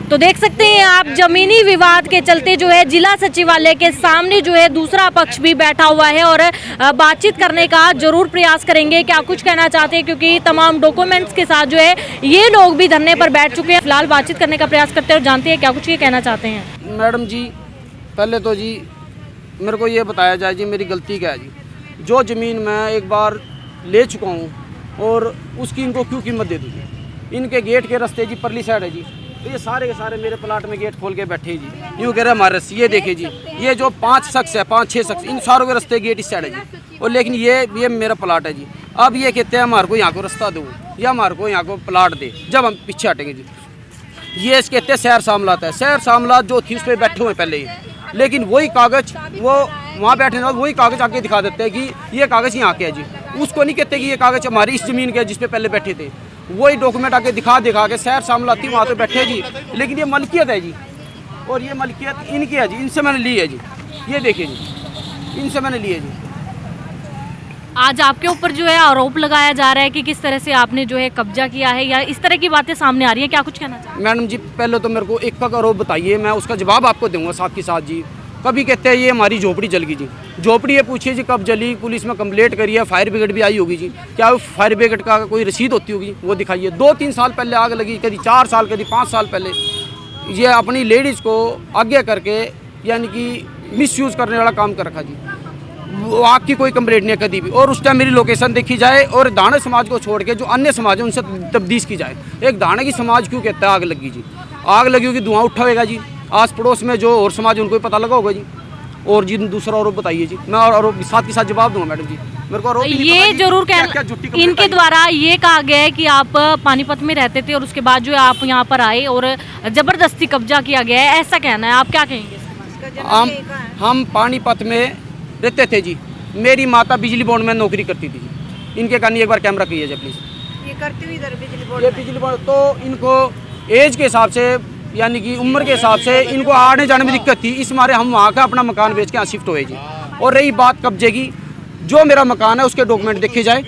तो देख सकते हैं आप, जमीनी विवाद के चलते जो है जिला सचिवालय के सामने जो है दूसरा पक्ष भी बैठा हुआ है और बातचीत करने का जरूर प्रयास करेंगे। क्या कुछ कहना चाहते हैं, क्योंकि तमाम डॉक्यूमेंट्स के साथ जो है ये लोग भी धरने पर बैठ चुके हैं। फिलहाल बातचीत करने का प्रयास करते हैं और जानते हैं क्या कुछ ये कहना चाहते हैं। मैडम जी, पहले तो जी मेरे को ये बताया जाए जी मेरी गलती क्या है जी। जो ज़मीन मैं एक बार ले चुका हूँ और उसकी इनको क्यों कीमत दे दूँ जी। इनके गेट के रास्ते जी परली साइड है जी, तो ये सारे के सारे मेरे प्लाट में गेट खोल के बैठे जी। यूँ कह रहे हमारे रस्ते, ये देखिए जी, ये जो 5 शख्स है, 5-6 शख्स, इन सारों के रास्ते गेट इस साइड है जी। और लेकिन ये मेरा प्लाट है जी। अब ये कहते हैं हमारे को यहाँ को रास्ता दो या हमारे को यहाँ को प्लाट दे, जब हम पीछे हटेंगे जी। ये कहते हैं शहर सामलात है। शहर सामलात जो थी उस पर बैठे हुए पहले ही, लेकिन वही कागज़ वो वहाँ बैठे ना, वही कागज़ आके दिखा देते हैं कि ये कागज़ यहाँ के है जी। उसको नहीं कहते कि ये कागज़ हमारी इस ज़मीन के है जिस पे पहले बैठे थे। वही डॉक्यूमेंट आके दिखा के शहर सामलात थी, वहाँ पे बैठे जी। लेकिन ये मलकियत है जी, और ये मलकियत इनकी है जी, इनसे मैंने ली है जी। ये देखिए जी, इनसे मैंने ली है जी। आज आपके ऊपर जो है आरोप लगाया जा रहा है कि किस तरह से आपने जो है कब्जा किया है, या इस तरह की बातें सामने आ रही हैं। क्या कुछ कहना चाहिए? मैडम जी, पहले तो मेरे को एक का आरोप बताइए, मैं उसका जवाब आपको दूंगा साथ के साथ जी। कभी कहते हैं ये हमारी झोपड़ी जल गई जी। झोपड़ी ये पूछिए जी कब जली, पुलिस में कंप्लेंट करी है, फायर ब्रिगेड भी आई होगी जी। क्या वो फायर ब्रिगेड का कोई रसीद होती होगी, वो दिखाइए। 2-3 साल पहले आग लगी, कभी 4 साल, कभी 5 साल पहले। ये अपनी लेडीज़ को आगे करके यानी कि मिसयूज़ करने वाला काम कर रखा जी। वो आग की कोई कंप्लेंट नहीं है कभी भी। और उस टाइम मेरी लोकेशन देखी जाए और दाने समाज को छोड़ के जो अन्य समाज है उनसे तब्दीश की जाए। एक दाने की समाज क्यों कहता है आग लगी जी? आग लगी होगी, धुआं उठा होगा जी। आस पड़ोस में जो और समाज उनको भी पता लगा होगा जी। और जी दूसरा आरोप बताइए जी, मैं और आरोप साथ के साथ जवाब दूंगा मैडम जी। मेरे को आरोप ये जरूर कहना, इनके द्वारा ये कहा गया है कि आप पानीपत में रहते थे और उसके बाद जो है आप यहाँ पर आए और जबरदस्ती कब्जा किया गया है, ऐसा कहना है। आप क्या कहेंगे? हम पानीपत में रहते थे जी। मेरी माता बिजली बोर्ड में नौकरी करती थी जी। इनके कहानी एक बार कैमरा कीजिए जी प्लीज़। ये करती हुई इधर बिजली बोर्ड, ये बिजली बोर्ड तो इनको एज के हिसाब से यानी कि उम्र के हिसाब से इनको आने जाने में दिक्कत थी। इस मारे हम वहाँ का अपना मकान बेच के यहाँ शिफ्ट हुए जी। और रही बात कब्जे की, जो मेरा मकान है उसके डॉक्यूमेंट देखे जाए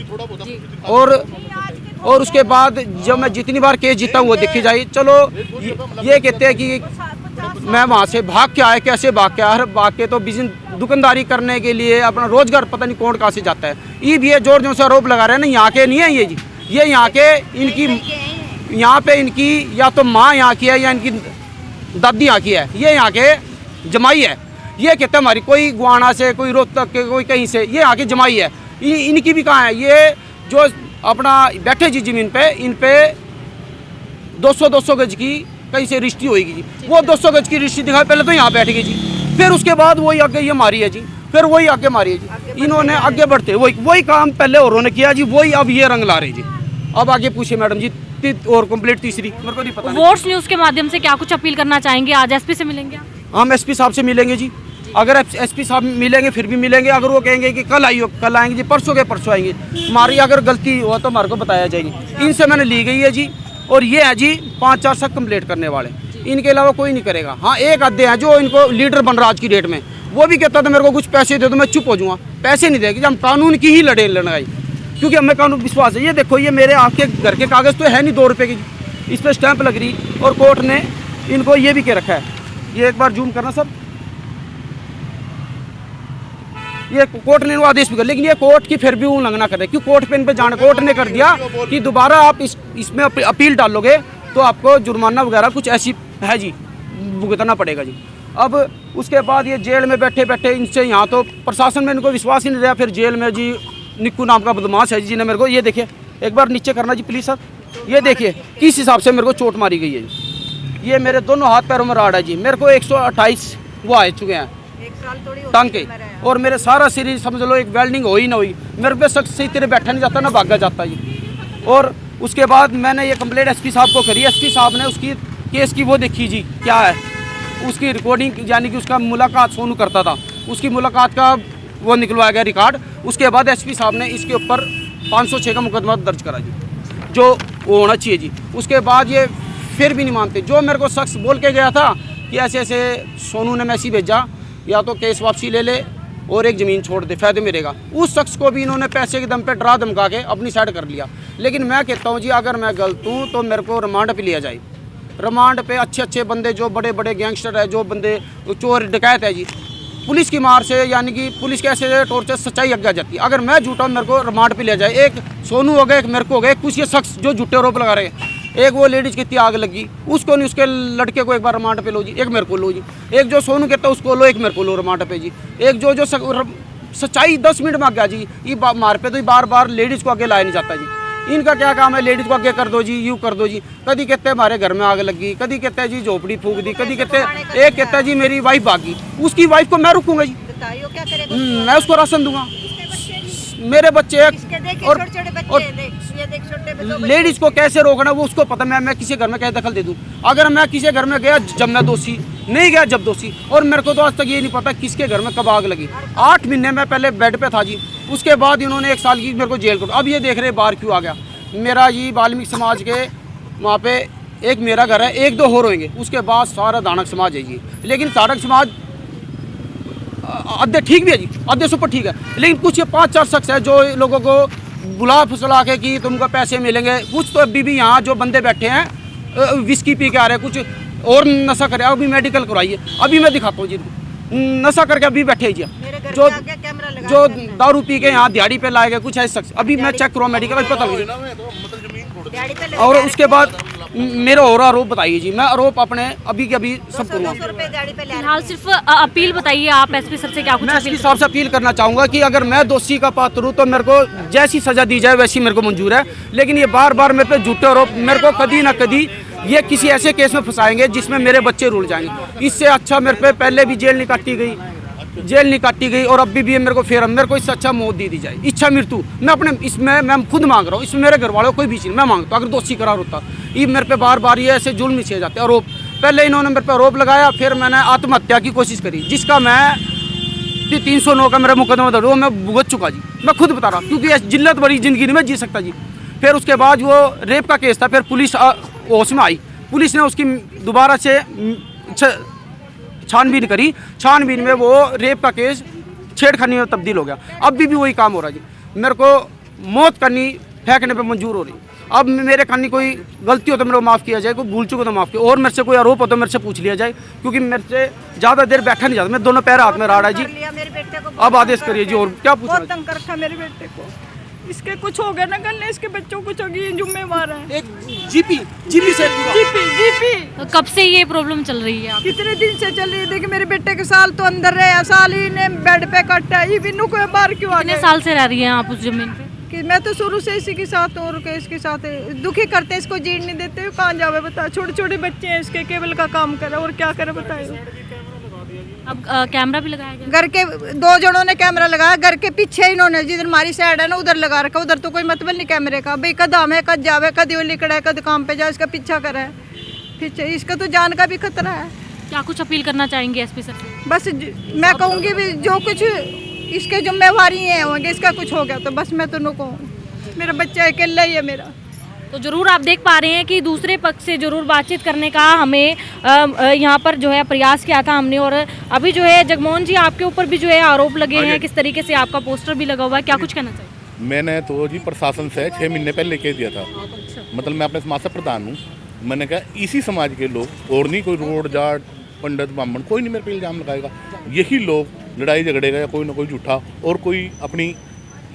और उसके बाद जब मैं जितनी बार केस जीता हूँ वो देखी जाए। चलो ये कहते हैं कि मैं वहाँ से भाग के आया, कैसे भाग के आया? भाग के तो बिजनेस दुकानदारी करने के लिए अपना रोजगार पता नहीं कौन कहाँ से जाता है। ये भी है जोर जोर से आरोप लगा रहे हैं ना, यहाँ के नहीं है ये जी। ये यहाँ के इनकी यहाँ पे इनकी या तो माँ यहाँ की है या इनकी दादी यहाँ की है। ये यहाँ के जमाई है। ये कहते हैं हमारी कोई गुआना से, कोई रोहतक के, कोई कहीं से, ये यहाँ की जमाई है। इनकी भी कहाँ है? ये जो अपना बैठे जी ज़मीन पे, इन पे 200 गज की कहीं से रिश्ती होगी जी। वो 200 गज की रिश्ती दिखाई, पहले तो यहाँ बैठ गई जी, फिर उसके बाद वही आगे ये मारी है जी, फिर वही आगे मारी है जी। इन्होंने आगे बढ़ते वही काम पहले औरों ने किया जी, वही अब ये रंग ला रहे जी। अब आगे पूछिए मैडम जी, और कंप्लीट तीसरी मेरे को नहीं पता। वोट्स न्यूज़ के माध्यम से क्या कुछ अपील करना चाहेंगे? आज एसपी से मिलेंगे? हम एसपी साहब से मिलेंगे जी। अगर एसपी साहब मिलेंगे फिर भी मिलेंगे। अगर वो कहेंगे कि कल आइए, कल आएंगे जी, परसों के परसों आएंगे। हमारी अगर गलती हुआ तो हमारे को बताया जाएगी। इनसे मैंने ली गई है जी। और ये है जी 5-4 शख्स कंप्लीट करने वाले, इनके अलावा कोई नहीं करेगा। हाँ, एक आधे हैं जो इनको लीडर बन रहा आज की डेट में, वो भी कहता था मेरे को कुछ पैसे दे दो, मैं चुप हो जाऊँगा। पैसे नहीं देगी, हम कानून की ही लड़ाई, क्योंकि हमें कानून विश्वास है। ये देखो, ये मेरे आपके घर के कागज़ तो है नहीं 2 रुपये की, इस पर स्टैंप लग रही और कोर्ट ने इनको ये भी के रखा है। ये एक बार जूम करना सब, ये कोर्ट ने आदेश भी कर, लेकिन ये कोर्ट की फिर भी उल्लंघना कर रहे। क्यों कोर्ट पे इन पे जाना? कोर्ट ने कर दिया कि दोबारा आप इसमें अपील डालोगे तो आपको जुर्माना वगैरह कुछ ऐसी है जी, भुगतना पड़ेगा जी। अब उसके बाद ये जेल में बैठे बैठे इनसे यहाँ तो प्रशासन में इनको विश्वास ही नहीं रहा। फिर जेल में जी निक्कू नाम का बदमाश है जी, ने मेरे को ये देखिए, एक बार नीचे करना जी प्लीज़ सर। ये देखिए किस हिसाब से मेरे को चोट मारी गई है जी। ये मेरे दोनों हाथ पैरों में राड़ है जी। मेरे को 128 वो आ चुके हैं टांके, और मेरे सारा शरीर समझ लो एक वेल्डिंग हो ही ना हुई। मेरे पे सख्त सही तेरे बैठा नहीं जाता ना भागा जाता जी। और उसके बाद मैंने ये कंप्लेंट एसपी साहब को करी। एसपी साहब ने उसकी केस की वो देखी जी, क्या है उसकी रिकॉर्डिंग, यानी कि उसका मुलाकात सोनू करता था, उसकी मुलाकात का वो निकलवाया गया रिकॉर्ड। उसके बाद एसपी साहब ने इसके ऊपर 506 का मुकदमा दर्ज करा जी, जो वो होना चाहिए जी। उसके बाद ये फिर भी नहीं मानते। जो मेरे को शख्स बोल के गया था कि ऐसे ऐसे सोनू ने मैसेज भेजा, या तो केस वापसी ले ले और एक ज़मीन छोड़ दे, फ़ायदे में रहेगा। उस शख्स को भी इन्होंने पैसे के दम पे डरा धमका के अपनी साइड कर लिया। लेकिन मैं कहता हूँ जी, अगर मैं गलत हूँ तो मेरे को रिमांड पे लिया जाए, रिमांड पे अच्छे अच्छे बंदे जो बड़े बड़े गैंगस्टर है, जो बंदे चोर डकैत है जी, पुलिस की मार से यानी कि पुलिस के ऐसे टॉर्चर सच्चाई अग जाती है। अगर मैं झूठा मेरे को रिमांड पे ले जाए, एक सोनू हो गया, एक मेरे को हो गया, कुछ ये शख्स जो झूठे आरोप लगा रहे हैं, एक वो लेडीज की इतनी आग लगी उसको नहीं, उसके लड़के को एक बार रिमांड पे लो जी, एक मेरे को लो जी, एक जो सोनू कहता है उसको लो, एक मेरे को लो रिमांड पे जी, एक जो सच्चाई 10 मिनट में आ गया जी, ये मार पे तो बार बार लेडीज़ को आगे लाया नहीं जाता जी। इनका क्या काम है, लेडीज़ को आगे कर दो जी, यूँ कर दो जी। कभी कहते हैं हमारे घर में आग लगी, कभी कहते हैं जी झोपड़ी फूंक दी, कभी कहते हैं, एक कहता है जी मेरी वाइफ भागी, उसकी वाइफ को मैं रुकूंगा जी, क्या करेगा? मैं उसको राशन दूंगा, मेरे बच्चे और लेडीज को कैसे रोकना वो उसको पता। मैं किसी घर में कैसे दखल दे दूं? अगर मैं किसी घर में गया जब मैं दोषी, नहीं गया जब दोषी, और मेरे को तो आज तक ये नहीं पता किसके घर में कब आग लगी। 8 महीने में पहले बेड पे था जी, उसके बाद इन्होंने 1 साल की मेरे को जेल कर, अब ये देख रहे बाहर क्यों आ गया। मेरा जी वाल्मीकि समाज के वहाँ पे एक मेरा घर है, 1-2 और होंगे, उसके बाद सारा दानक समाज है जी। लेकिन दानक समाज अद्धे ठीक भी है जी, अद्धे सुपर ठीक है, लेकिन कुछ ये 5-4 शख्स है जो लोगों को बुला फुसला के कि तुमको पैसे मिलेंगे। कुछ तो अभी भी यहाँ जो बंदे बैठे हैं विस्की पी के आ रहे हैं, कुछ और नशा करे, अभी मेडिकल करवाइए, अभी मैं दिखाता हूँ जी, नशा करके अभी बैठे जी, जो दारू पी के यहाँ दिहाड़ी पे लाए गए कुछ ऐसे शख्स, अभी मैं चेक करूँ मेडिकल पता लगे। और उसके बाद मेरा और आरोप बताइए जी, मैं आरोप अपने अभी के अभी सब करूँगा। फिलहाल सिर्फ अपील बताइए आप एसपी सर से, क्या कुछ मैं इसके हिसाब से अपील करना चाहूँगा कि अगर मैं दोषी का पात्र हूँ तो मेरे को जैसी सज़ा दी जाए वैसी मेरे को मंजूर है, लेकिन ये बार बार मेरे पे झूठे आरोप, मेरे को कभी ना कभी ये किसी ऐसे केस में फंसाएंगे जिसमें मेरे बच्चे रुल जाएंगे। इससे अच्छा मेरे पे पहले भी जेल नहीं काटी गई और अभी भी मेरे को फिर मेरे को इससे अच्छा मौत दी जाए, इच्छा मृत्यु। मैं अपने इसमें मैं खुद मांग रहा हूँ, इसमें मेरे घर वालों को कोई भी चीज़ मैं मांगता हूँ। अगर दोषी करार होता, ये मेरे पे बार बार ये ऐसे जुल्म किए जाते आरोप। पहले इन्होंने मेरे पे आरोप लगाया, फिर मैंने आत्महत्या की कोशिश करी, जिसका मैं 309 का मेरा मुकदमा दर्ज, वो मैं भुगत चुका जी, मैं खुद बता रहा, क्योंकि जिल्लत भरी जिंदगी नहीं मैं जी सकता जी। फिर उसके बाद वो रेप का केस था, फिर पुलिस होश में आई, पुलिस ने उसकी दोबारा से छानबीन करी, छानबीन में वो रेप का केस छेड़खानी में तब्दील हो गया। अभी भी वही काम हो रहा है जी, मेरे को मौत करनी फेंकने पे मंजूर हो रही। अब मेरे करनी कोई गलती हो तो मेरे को माफ़ किया जाए, कोई भूल चुको तो माफ़ किया, और मेरे से कोई आरोप हो तो मेरे से पूछ लिया जाए, क्योंकि मेरे से ज़्यादा देर बैठा नहीं जाता, मैं दोनों पैर हाथ में राड़ा है जी। अब आदेश करिए जी, और क्या पूछना? बहुत तंग कर रखा मेरे बेटे को, इसके कुछ हो गया ना, कल इसके बच्चों कुछ होगी, ये जिम्मेवार है। एक जीपी से जीपी कब से ये प्रॉब्लम चल रही है? कितने दिन से चल रही है? देखिए मेरे बेटे के साल तो अंदर रहे, साल ही ने बेड पे कटा, ये बिन्नू को बाहर क्यों आ कितने गए? साल से रह रही हैं आप उस जमीन पे? कि मैं तो शुरू से इसी के साथ और इसके साथ दुखी करते, इसको जीण नहीं देते, कहाँ जावे बता। छोटे छोटे बच्चे हैं इसके, केबल का काम करे और क्या करे बताइए। अब कैमरा भी लगाया गया? घर के 2 जनों ने कैमरा लगाया, घर के पीछे इन्होंने जिधर हमारी साइड है ना उधर लगा रखा, उधर तो कोई मतलब नहीं कैमरे का, भाई कद हम है कद जावे, कद वो लिकड़ा है, कद काम पे जाए, इसका पीछा करे पीछे, इसका तो जान का भी खतरा है। क्या कुछ अपील करना चाहेंगे एसपी सर से? बस मैं कहूँगी भी जो कुछ इसके जिम्मेवारी है होंगे, इसका कुछ हो गया तो बस मैं तो न कहूँ, मेरा बच्चा अकेला ही है मेरा। तो ज़रूर आप देख पा रहे हैं कि दूसरे पक्ष से ज़रूर बातचीत करने का हमें यहाँ पर जो है प्रयास किया था हमने। और अभी जो है जगमोहन जी आपके ऊपर भी जो है आरोप लगे हैं, किस तरीके से आपका पोस्टर भी लगा हुआ है, क्या कुछ कहना चाहिए? मैंने तो जी प्रशासन से 6 महीने पहले लेके दिया था, मतलब मैं अपने समाज से प्रधान हूँ। मैंने कहा इसी समाज के लोग, और नहीं कोई रोड जाट पंडित ब्राह्मण कोई नहीं मेरे पे इल्ज़ाम लगाएगा, यही लोग लड़ाई झगड़े का या कोई ना कोई झूठा, और कोई अपनी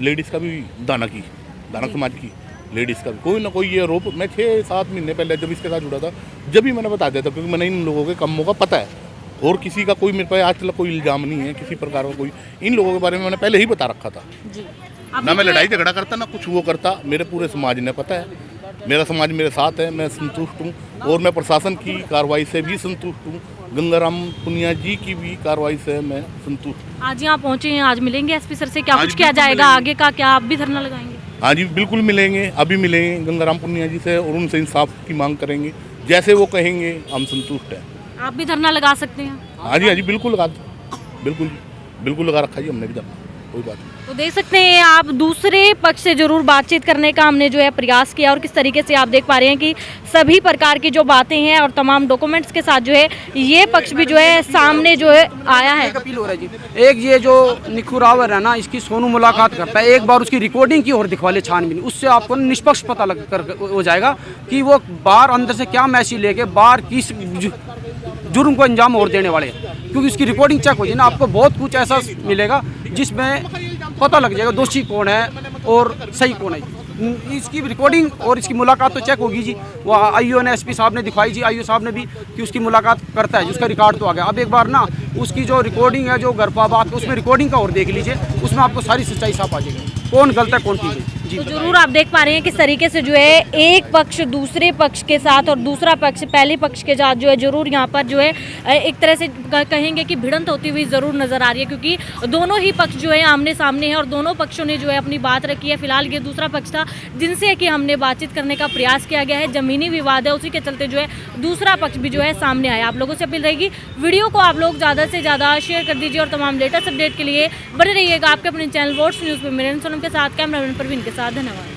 लेडीज़ का भी दानक समाज की लेडीज़ का भी कोई ना कोई ये आरोप। मैं 6-7 महीने पहले जब इसके साथ जुड़ा था, जब भी मैंने बता दिया था, क्योंकि मैंने इन लोगों के कामों का पता है, और किसी का कोई मेरे पास आज तक कोई इल्ज़ाम नहीं है किसी प्रकार का। कोई इन लोगों के बारे में मैंने पहले ही बता रखा था जी। ना मैं लड़ाई झगड़ा करता ना कुछ वो करता, मेरे पूरे समाज ने पता है, मेरा समाज मेरे साथ है, मैं संतुष्ट हूँ, और मैं प्रशासन की कार्रवाई से भी संतुष्ट हूँ, गंगाराम पुनिया जी की भी कार्रवाई से मैं संतुष्ट। आज यहाँ पहुँचे हैं, आज मिलेंगे एसपी सर से, क्या कुछ किया जाएगा आगे का? क्या आप भी धरना लगाएंगे? हाँ जी बिल्कुल मिलेंगे, अभी मिलेंगे गंगाराम पुनिया जी से, और उनसे इंसाफ की मांग करेंगे, जैसे वो कहेंगे हम संतुष्ट हैं। आप भी धरना लगा सकते हैं? हाँ जी बिल्कुल लगा, बिल्कुल लगा रखा जी हमने भी धरना, कोई बात नहीं। तो देख सकते हैं आप, दूसरे पक्ष से जरूर बातचीत करने का हमने जो है प्रयास किया और किस तरीके से आप देख पा रहे हैं कि सभी प्रकार की जो बातें हैं और तमाम डॉक्यूमेंट्स के साथ जो है ये पक्ष भी जो है सामने जो है आया है। एक अपील हो रहा है जी, एक ये जो निखू रावर है ना, इसकी सोनू मुलाकात करता है, एक बार उसकी रिकॉर्डिंग की और दिखवा ले छानबीन, उससे आपको निष्पक्ष पता लग कर हो जाएगा कि वो बाहर अंदर से क्या मैसेज लेके बाहर किस जुर्म को अंजाम और देने वाले हैं। क्योंकि उसकी रिकॉर्डिंग चेक हो जाए ना, आपको बहुत कुछ ऐसा मिलेगा जिसमें पता लग जाएगा दोषी कौन है और सही कौन है। इसकी रिकॉर्डिंग और इसकी मुलाकात तो चेक होगी जी, वो आईओ ने, एसपी साहब ने दिखाई जी, आईओ साहब ने भी कि उसकी मुलाकात करता है, जिसका रिकॉर्ड तो आ गया। अब एक बार ना उसकी जो रिकॉर्डिंग है, जो गरफा बात, उसमें रिकॉर्डिंग का और देख लीजिए, उसमें आपको सारी सच्चाई साफ आ जाएगी, कौन गलत है कौन ठीक है जी। तो जरूर आप देख पा रहे हैं किस तरीके से जो है एक पक्ष दूसरे पक्ष के साथ और दूसरा पक्ष पहले पक्ष के साथ जो है जरूर यहाँ पर जो है एक तरह से कहेंगे कि भिड़ंत होती हुई जरूर नजर आ रही है, क्योंकि दोनों ही पक्ष जो है आमने सामने हैं और दोनों पक्षों ने जो है अपनी बात रखी है। फिलहाल ये दूसरा पक्ष था जिनसे कि हमने बातचीत करने का प्रयास किया गया है, जमीनी विवाद है, उसी के चलते जो है दूसरा पक्ष भी जो है सामने आया। आप लोगों से अपील रहेगी वीडियो को आप लोग ज़्यादा से ज़्यादा शेयर कर दीजिए और तमाम लेटेस्ट अपडेट के लिए बने रहिएगा आपके अपने चैनल वोट्स न्यूज़ पे मेरे सोनम के साथ, कैमरामैन परवीन के साथ। धन्यवाद।